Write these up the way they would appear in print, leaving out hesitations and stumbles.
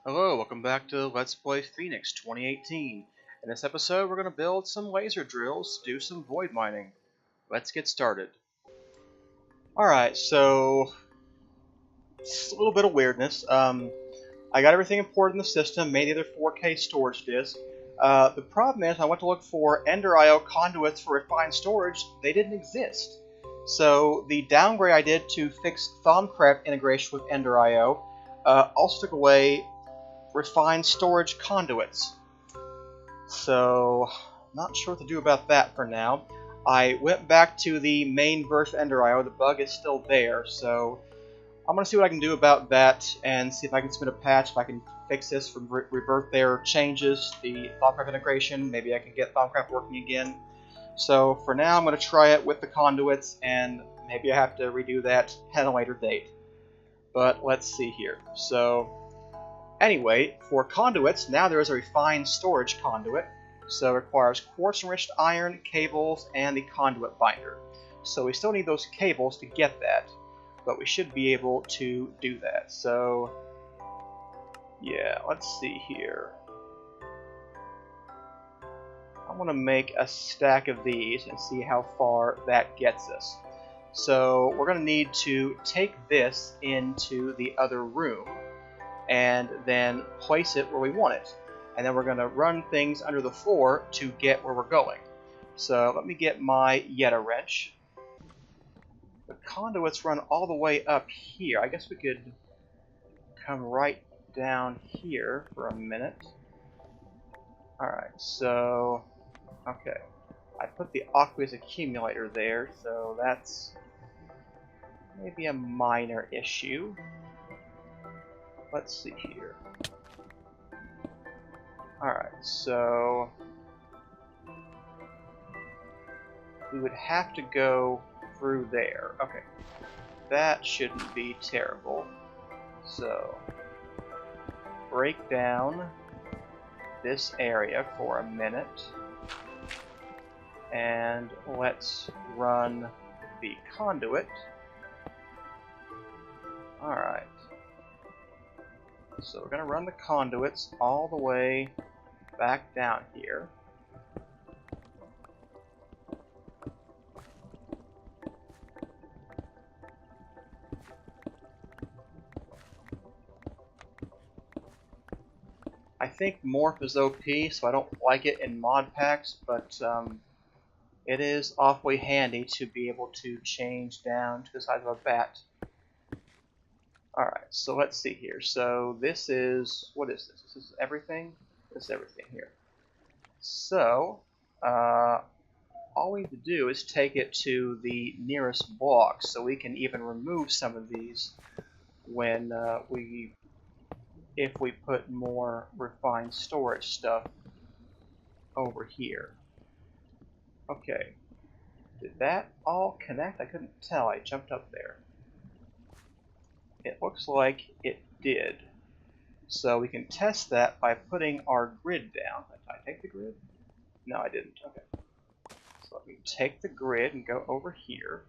Hello, welcome back to Let's Play Phoenix 2018. In this episode, we're going to build some laser drills, do some void mining. Let's get started. Alright, so it's a little bit of weirdness. I got everything imported in the system, made the other 4K storage disk. The problem is I went to look for Ender IO conduits for refined storage. They didn't exist. So the downgrade I did to fix Thaumcraft integration with Ender IO also took away refined storage conduits. So, not sure what to do about that for now. I went back to the main version of Ender IO. The bug is still there, so I'm going to see what I can do about that and see if I can submit a patch, if I can fix this, revert their changes, the Thaumcraft integration. Maybe I can get Thaumcraft working again. So for now, I'm going to try it with the conduits, and maybe I have to redo that at a later date. But let's see here. So anyway, for conduits, now there is a refined storage conduit. So it requires quartz-enriched iron, cables, and the conduit binder. So we still need those cables to get that, but we should be able to do that. So yeah, let's see here. I want to make a stack of these and see how far that gets us. So we're going to need to take this into the other room and then place it where we want it. And then we're going to run things under the floor to get where we're going. So let me get my Yeta wrench. The conduits run all the way up here. I guess we could come right down here for a minute. Alright, so okay. I put the aqueous accumulator there, so that's maybe a minor issue. Let's see here. Alright, so we would have to go through there. Okay, that shouldn't be terrible. So, break down this area for a minute, and let's run the conduit. Alright. So we're going to run the conduits all the way back down here. I think Morph is OP, so I don't like it in mod packs, but it is awfully handy to be able to change down to the size of a bat. Alright, so let's see here. So this is, what is this? This is everything? This is everything here. So, all we have to do is take it to the nearest block, so we can even remove some of these when if we put more refined storage stuff over here. Okay, did that all connect? I couldn't tell, I jumped up there. It looks like it did. So we can test that by putting our grid down. Did I take the grid? No, I didn't. Okay. So let me take the grid and go over here.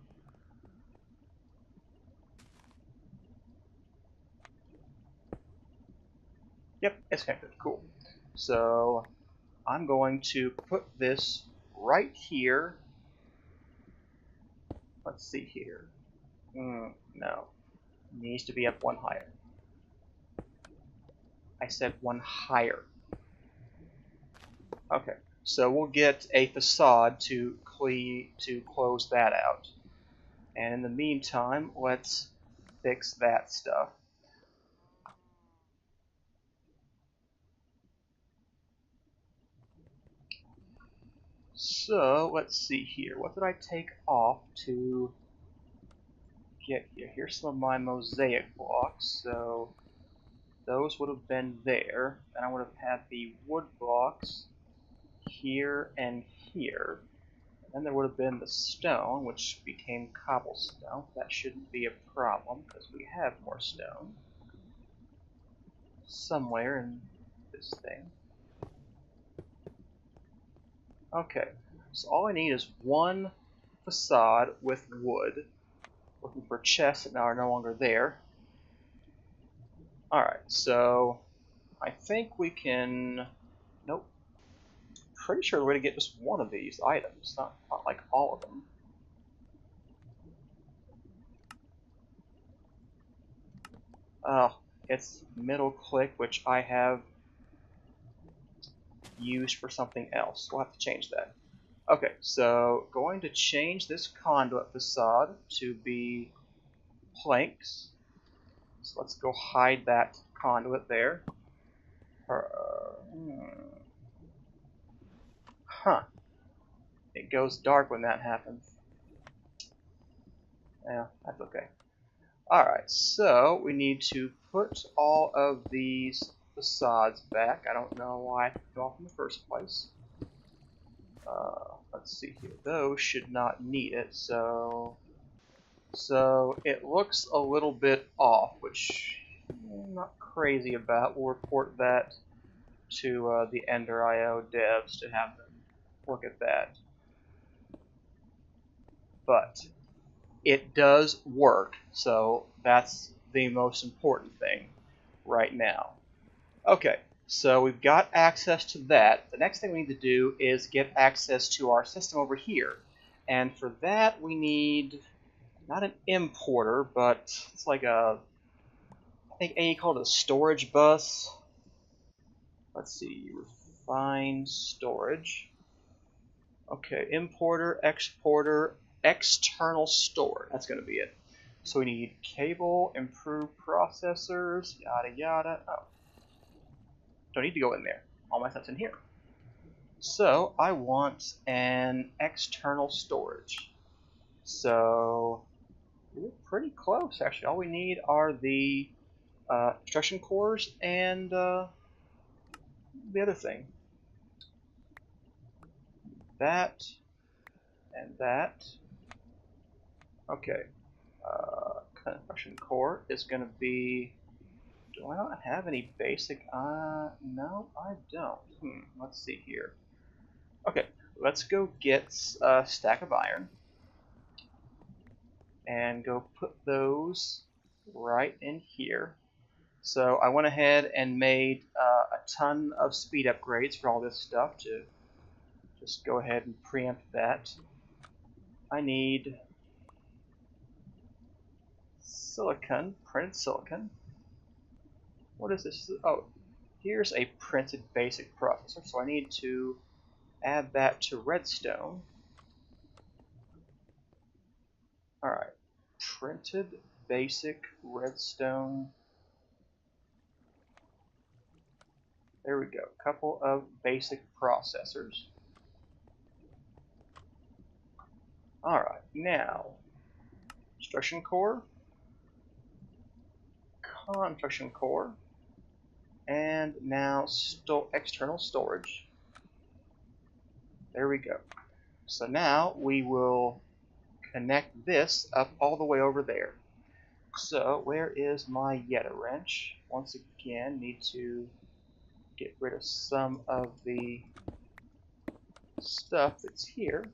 Yep, it's connected. Cool. So I'm going to put this right here. Let's see here. No. Needs to be up one higher. I said one higher. Okay, so we'll get a facade to close that out. And in the meantime, let's fix that stuff. So let's see here. What did I take off to get here? Here's some of my mosaic blocks. So those would have been there. Then I would have had the wood blocks here and here. And then there would have been the stone, which became cobblestone. That shouldn't be a problem because we have more stone somewhere in this thing. Okay, so all I need is one facade with wood. Looking for chests that now are no longer there. Alright, so I think we can... Nope. Pretty sure we're going to get just one of these items, not like all of them. Oh, it's middle click, which I have used for something else. We'll have to change that. Okay, so going to change this conduit facade to be planks. So let's go hide that conduit there. Huh. It goes dark when that happens. Yeah, that's okay. Alright, so we need to put all of these facades back. I don't know why I took them off in the first place. Let's see here. Those should not need it, so it looks a little bit off, which I'm not crazy about. We'll report that to the Ender.io devs to have them look at that. But it does work, so that's the most important thing right now. Okay, so we've got access to that. The next thing we need to do is get access to our system over here. And for that we need, not an importer, but it's like a, I think AE called it a storage bus. Let's see, refine storage. Okay, importer, exporter, external store. That's going to be it. So we need cable, improved processors, yada yada. Oh, don't need to go in there. All my stuff's in here. So I want an external storage. So we're pretty close, actually. All we need are the instruction cores and the other thing. That and that. Okay. Construction core is going to be. Do I not have any basic? No, I don't. Let's see here. Okay, let's go get a stack of iron and go put those right in here. So I went ahead and made a ton of speed upgrades for all this stuff to just go ahead and preempt that. I need silicon, printed silicon. What is this? Oh, here's a printed basic processor, so I need to add that to redstone. Alright, printed basic redstone. There we go, couple of basic processors. Alright, now, instruction core, construction core, and now external storage. There we go. So now we will connect this up all the way over there. So where is my Yeta wrench? Once again, need to get rid of some of the stuff that's here.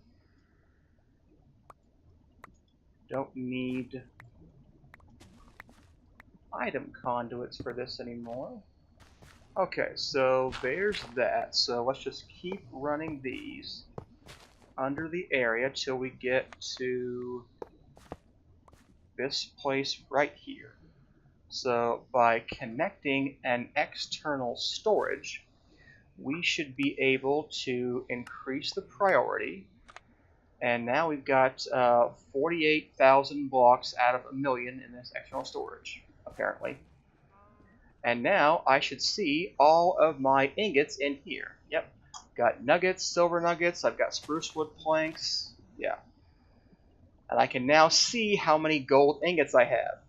Don't need item conduits for this anymore. Okay, so there's that. So let's just keep running these under the area till we get to this place right here. So by connecting an external storage, we should be able to increase the priority. And now we've got 48,000 blocks out of 1,000,000 in this external storage, apparently. And now I should see all of my ingots in here. Yep, got nuggets, silver nuggets, I've got spruce wood planks, yeah. And I can now see how many gold ingots I have.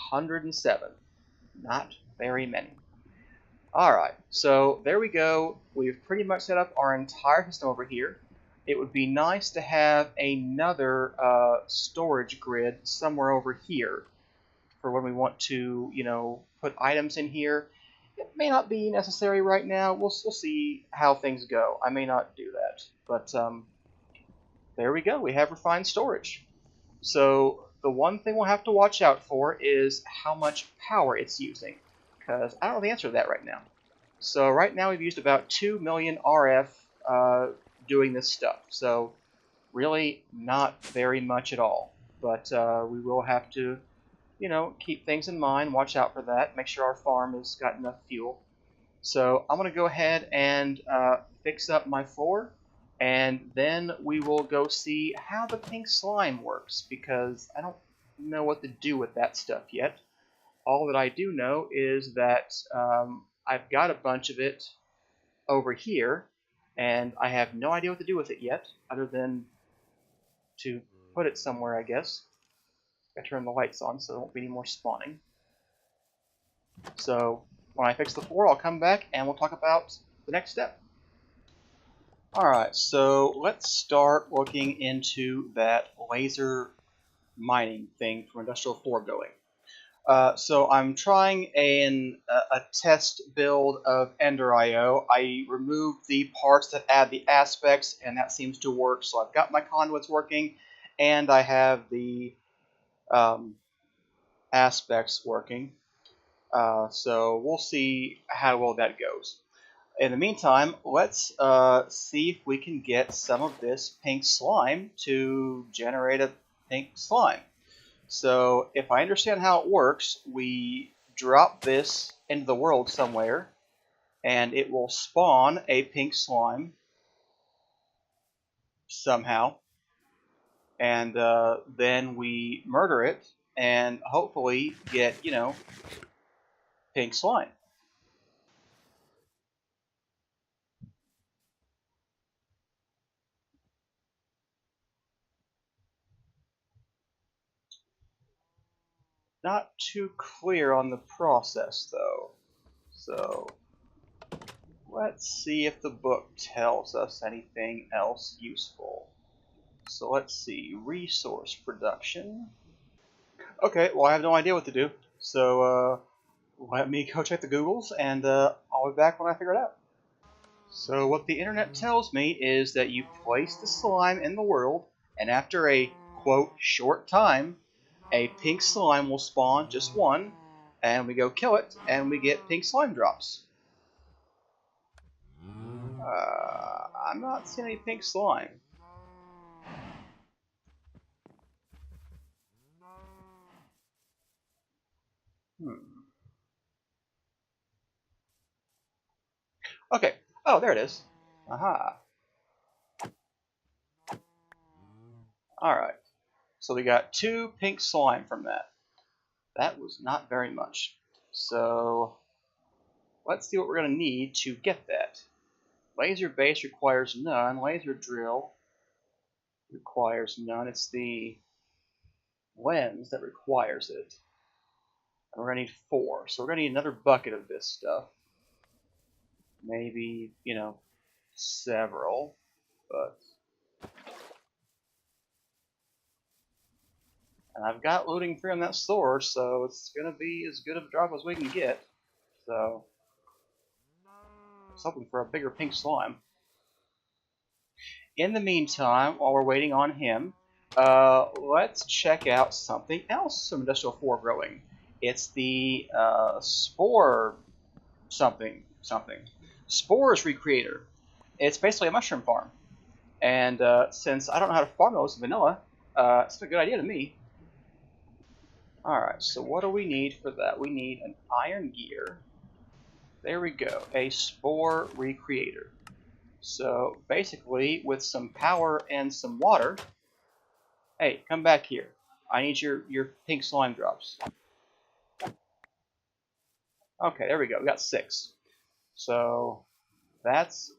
107. Not very many. Alright, so there we go. We've pretty much set up our entire system over here. It would be nice to have another storage grid somewhere over here for when we want to, you know, put items in here. It may not be necessary right now. We'll see how things go. I may not do that. But there we go. We have refined storage. So the one thing we'll have to watch out for is how much power it's using, because I don't know the answer to that right now. So right now we've used about 2 million RF doing this stuff. So really not very much at all. But we will have to, keep things in mind, watch out for that, make sure our farm has got enough fuel. So I'm going to go ahead and fix up my floor, and then we will go see how the pink slime works, because I don't know what to do with that stuff yet. All that I do know is that I've got a bunch of it over here, and I have no idea what to do with it yet, other than to put it somewhere, I guess. I turn the lights on so there won't be any more spawning. So when I fix the floor, I'll come back and we'll talk about the next step. Alright, so let's start looking into that laser mining thing from Industrial Foregoing. So I'm trying a test build of Ender.io. I removed the parts that add the aspects, and that seems to work. So I've got my conduits working, and I have the aspects working. So we'll see how well that goes. In the meantime, let's see if we can get some of this pink slime to generate a pink slime. So if I understand how it works, we drop this into the world somewhere, and it will spawn a pink slime somehow. And then we murder it and hopefully get, pink slime. Not too clear on the process, though. So let's see if the book tells us anything else useful. So let's see, resource production. Okay, well I have no idea what to do. So let me go check the Googles, and I'll be back when I figure it out. So what the internet tells me is that you place the slime in the world, and after a, quote, short time, a pink slime will spawn, just one, and we go kill it, and we get pink slime drops. I'm not seeing any pink slime. Okay. Oh, there it is. Aha. Alright. So we got 2 pink slime from that. That was not very much. So let's see what we're going to need to get that. Laser base requires none. Laser drill requires none. It's the lens that requires it. And we're going to need 4. So we're going to need another bucket of this stuff. Maybe, several. But and I've got looting free on that source, so it's going to be as good of a drop as we can get. So I was hoping for a bigger pink slime. In the meantime, while we're waiting on him, let's check out something else from Industrial Foregrowing. It's the spore something. Spores Recreator. It's basically a mushroom farm. And since I don't know how to farm those in vanilla, it's a good idea to me. Alright, so what do we need for that? We need an iron gear. There we go, a spore recreator. So basically, with some power and some water... Hey, come back here. I need your pink slime drops. Okay, there we go. We got 6. So that's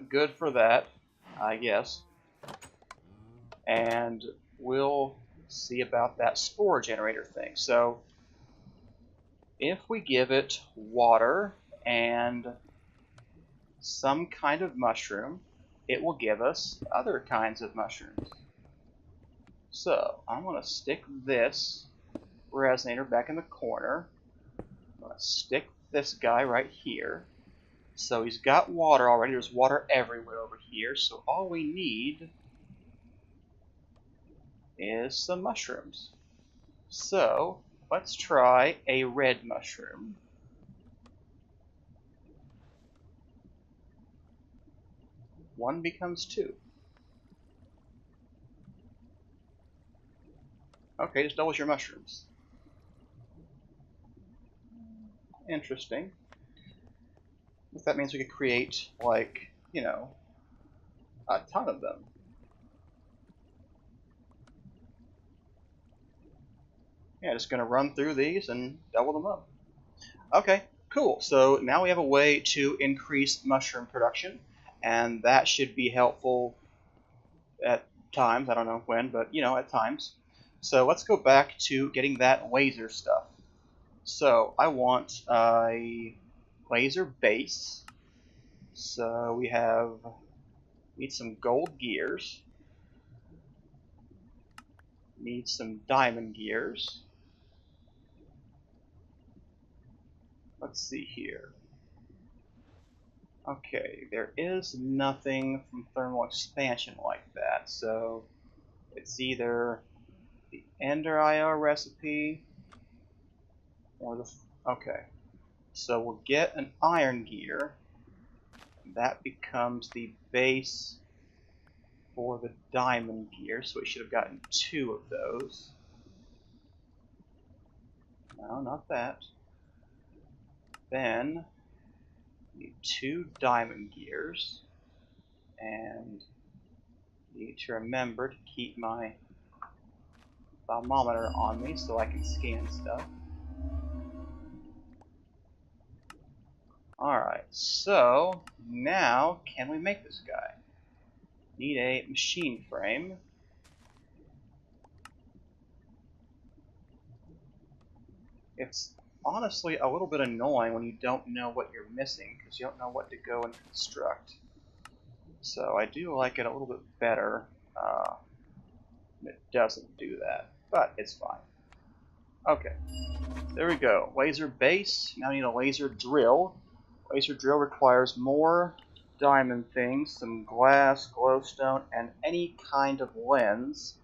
good for that, I guess. And we'll see about that spore generator thing. So if we give it water and some kind of mushroom, it will give us other kinds of mushrooms. So I'm going to stick this resonator back in the corner. I'm going to stick this guy right here. So he's got water already. There's water everywhere over here. So all we need is some mushrooms. So let's try a red mushroom. 1 becomes 2. Okay, just doubles your mushrooms. Interesting. That means we could create, like, you know, a ton of them. Yeah, just gonna run through these and double them up. Okay, cool. So now we have a way to increase mushroom production, and that should be helpful at times. I don't know when, but you know, at times. So let's go back to getting that laser stuff. So I want a laser base. So we need some gold gears. Need some diamond gears. Let's see here. Okay, there is nothing from thermal expansion like that, so it's either the Ender IO recipe or the... Okay, so we'll get an iron gear. That becomes the base for the diamond gear, so we should have gotten 2 of those. No, not that. Then need 2 diamond gears, and need to remember to keep my thermometer on me so I can scan stuff. Alright, so now can we make this guy? Need a machine frame. It's honestly a little bit annoying when you don't know what you're missing because you don't know what to go and construct. So I do like it a little bit better. It doesn't do that, but it's fine. Okay, there we go. Laser base. Now I need a laser drill. Laser drill requires more diamond things, some glass, glowstone, and any kind of lens.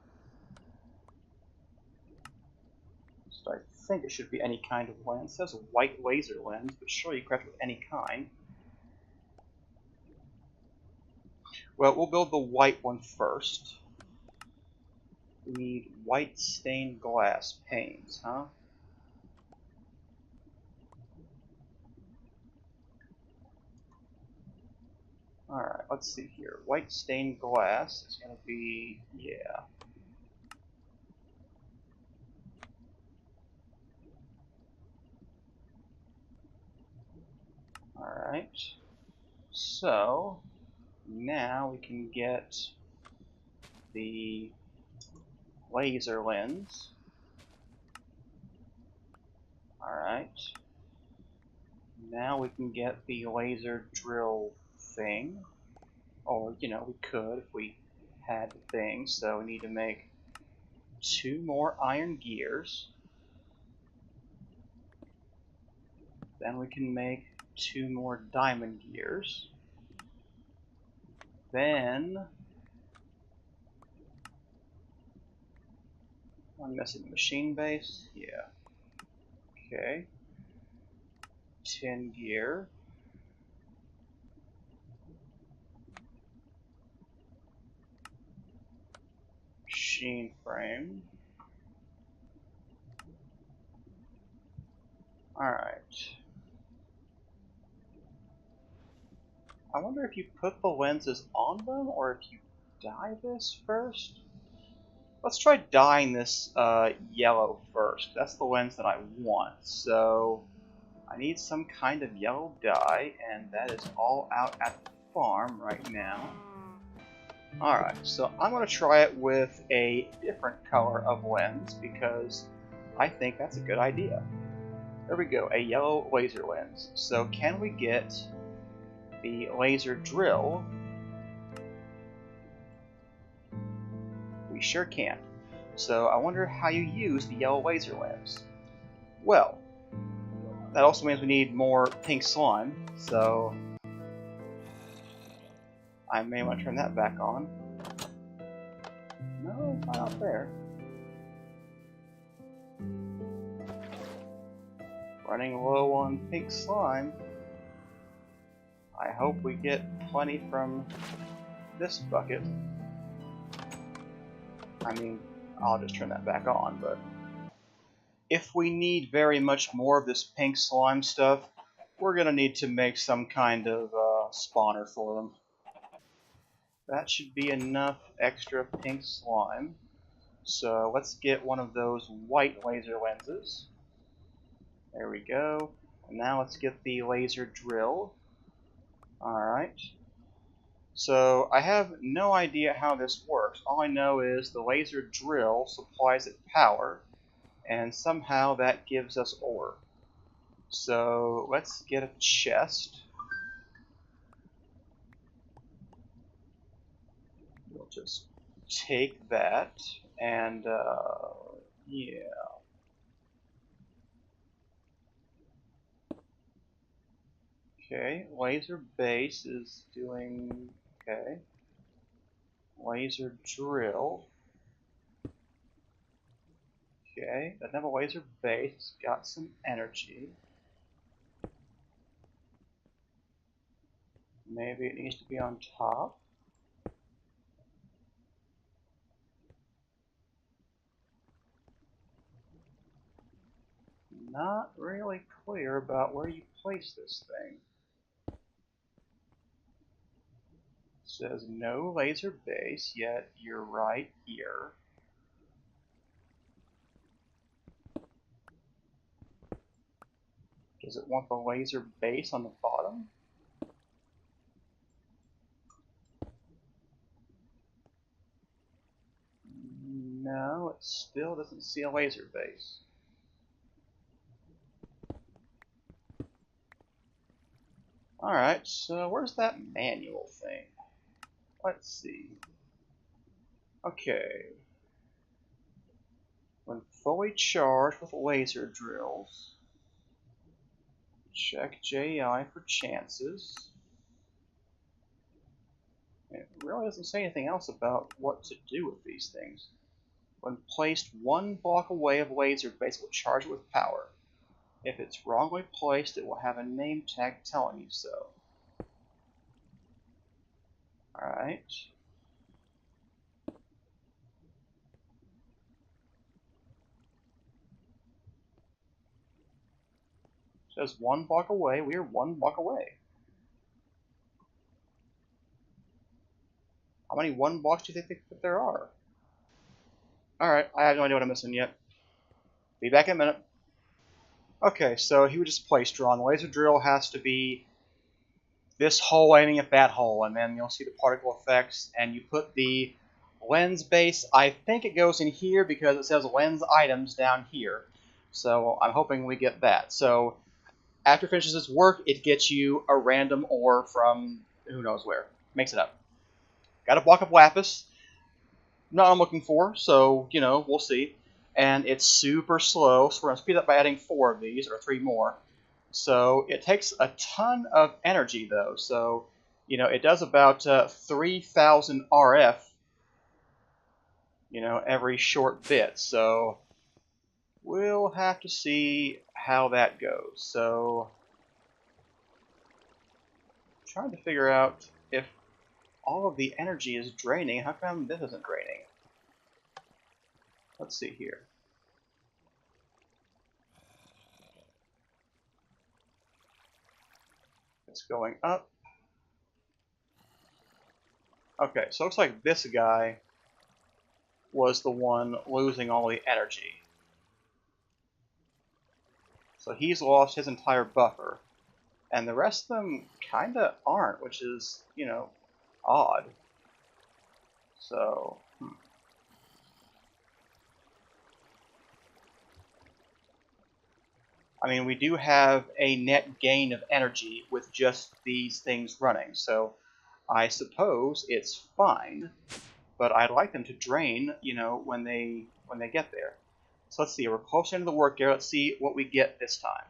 So I think it should be any kind of lens. It says a white laser lens, but sure, you craft with any kind. Well, we'll build the white one first. We need white stained glass panes, huh? Alright, let's see here. White stained glass is going to be, yeah. Alright. So, now we can get the laser lens. Alright. Now we can get the laser drill thing. Or, you know, we could if we had the thing. So we need to make 2 more iron gears. Then we can make 2 more diamond gears. Then I'm missing the machine base. Yeah. Okay. 10 gear. Machine frame. Alright. I wonder if you put the lenses on them or if you dye this first? Let's try dyeing this yellow first. That's the lens that I want. So I need some kind of yellow dye, and that is all out at the farm right now. Alright, so I'm going to try it with a different color of lens because I think that's a good idea. There we go, a yellow laser lens. So can we get the laser drill? We sure can. So I wonder how you use the yellow laser lens. Well, that also means we need more pink slime, so I may want to turn that back on. No, it's not out there. Running low on pink slime. I hope we get plenty from this bucket. I mean, I'll just turn that back on, but if we need very much more of this pink slime stuff, we're going to need to make some kind of spawner for them. That should be enough extra pink slime. So let's get one of those white laser lenses. There we go. And now let's get the laser drill. Alright. So I have no idea how this works. All I know is the laser drill supplies it power, and somehow that gives us ore. So let's get a chest. We'll just take that, and yeah. Okay, laser base is doing okay. Laser drill. Okay, doesn't have a laser base, it's got some energy. Maybe it needs to be on top. Not really clear about where you place this thing. It says no laser base, yet you're right here. Does it want the laser base on the bottom? No, it still doesn't see a laser base. Alright, so where's that manual thing? Let's see. Okay. When fully charged with laser drills, check JI for chances. It really doesn't say anything else about what to do with these things. When placed 1 block away of laser base, it will charge it with power. If it's wrongly placed, it will have a name tag telling you so. Alright. It says 1 block away. We are 1 block away. How many 1 blocks do you think that there are? Alright, I have no idea what I'm missing yet. Be back in a minute. Okay, so he was just placed wrong. The laser drill has to be this hole aiming at that hole, and then you'll see the particle effects, and you put the lens base. I think it goes in here because it says lens items down here. So I'm hoping we get that. So after it finishes its work, it gets you a random ore from who knows where. Makes it up. Got a block of lapis. Not what I'm looking for, so, you know, we'll see. And it's super slow, so we're going to speed up by adding 4 of these, or 3 more. So it takes a ton of energy, though. So, you know, it does about 3,000 RF, you know, every short bit. So we'll have to see how that goes. So I'm trying to figure out if all of the energy is draining. How come this isn't draining? Let's see here. It's going up. Okay, so it looks like this guy was the one losing all the energy. So he's lost his entire buffer. And the rest of them kinda aren't, which is, you know, odd. So, I mean, we do have a net gain of energy with just these things running, so I suppose it's fine, but I'd like them to drain, you know, when they get there. So let's see, we're close to the end of the work here. Let's see what we get this time.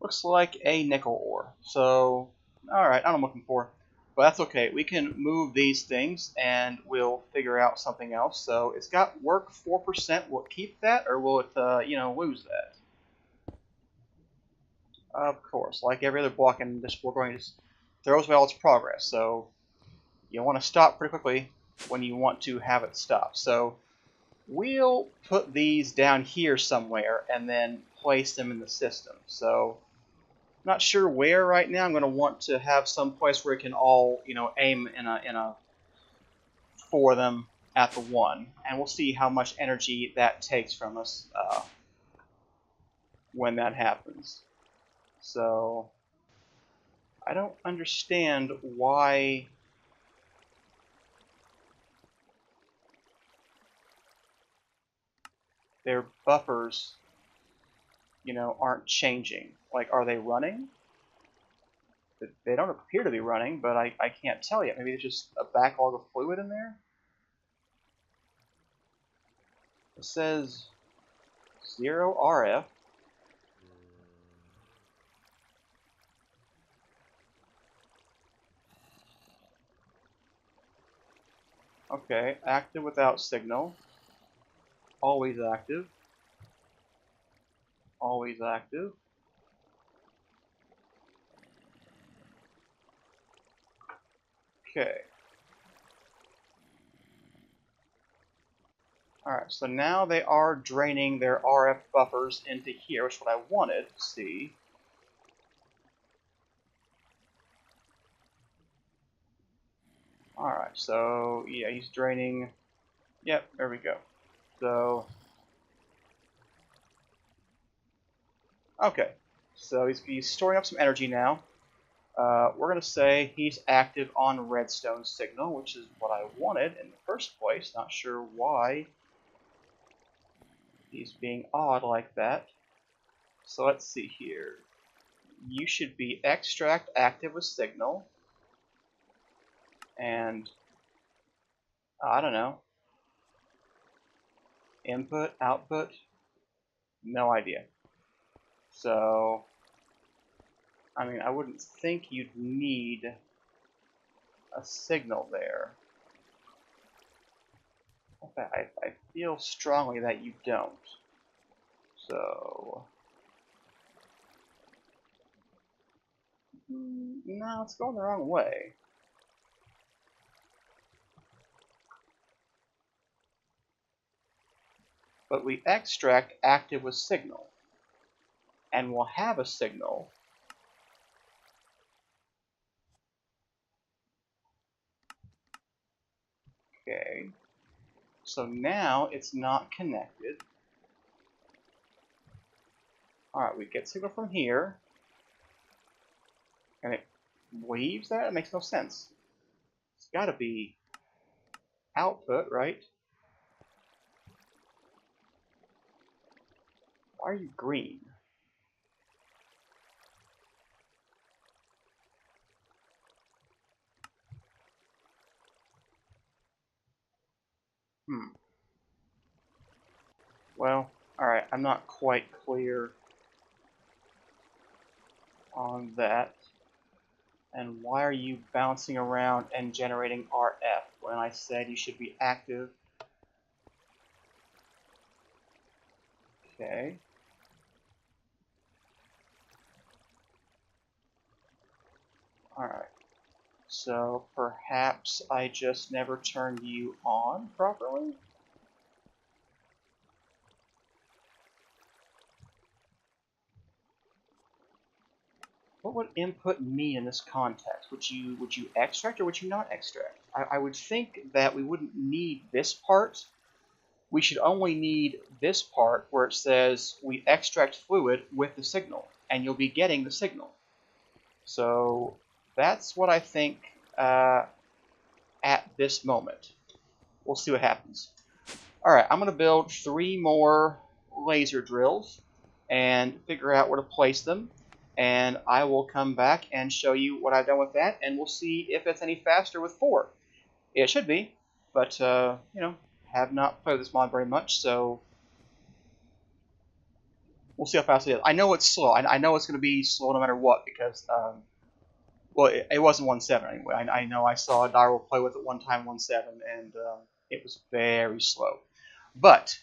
Looks like a nickel ore. So, alright, I'm looking for. But that's okay. We can move these things and we'll figure out something else. So it's got work 4%. Will it keep that or will it, lose that? Of course. Like every other block in this foregoing, just throws away all its progress. So you want to stop pretty quickly when you want to have it stop. So we'll put these down here somewhere and then place them in the system. So not sure where right now. I'm going to want to have some place where it can all, aim in a for them at the one, and we'll see how much energy that takes from us when that happens. So I don't understand why their buffers, aren't changing. Like, are they running? They don't appear to be running, but I can't tell yet. Maybe there's just a backlog of fluid in there? It says 0 RF. Okay, active without signal. Always active. Always active. Okay. Alright, so now they are draining their RF buffers into here, which is what I wanted to see. Alright, so yeah, he's draining. Yep, there we go. So, okay, so he's storing up some energy now. We're going to say he's active on redstone signal, which is what I wanted in the first place. Not sure why he's being odd like that. So let's see here. You should be extract active with signal. And I don't know. Input, output, no idea. So, I mean, I wouldn't think you'd need a signal there. In fact, I feel strongly that you don't. So, no, it's going the wrong way. But we extract active with signal. And we'll have a signal. Okay. So now it's not connected. Alright, we get signal from here. And it leaves that? It makes no sense. It's gotta be output, right? Why are you green? Well, alright, I'm not quite clear on that. And why are you bouncing around and generating RF when I said you should be active? Okay. Alright. So perhaps I just never turned you on properly? What would input mean in this context? Would you extract or would you not extract? I would think that we wouldn't need this part. We should only need this part where it says we extract fluid with the signal, and you'll be getting the signal. So that's what I think at this moment. We'll see what happens. Alright, I'm going to build 3 more laser drills and figure out where to place them. And I will come back and show you what I've done with that, and we'll see if it's any faster with 4. It should be, but, have not played this mod very much, so we'll see how fast it is. I know it's slow. I know it's going to be slow no matter what, because Well, it wasn't 1.7 anyway. I know I saw a Darwell play with it one time 1.7, and it was very slow. But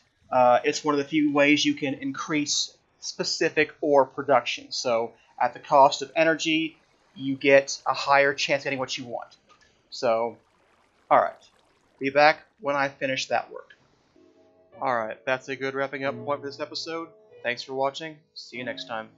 it's one of the few ways you can increase specific ore production. So at the cost of energy, you get a higher chance of getting what you want. So, alright. Be back when I finish that work. Alright, that's a good wrapping up point for this episode. Thanks for watching. See you next time.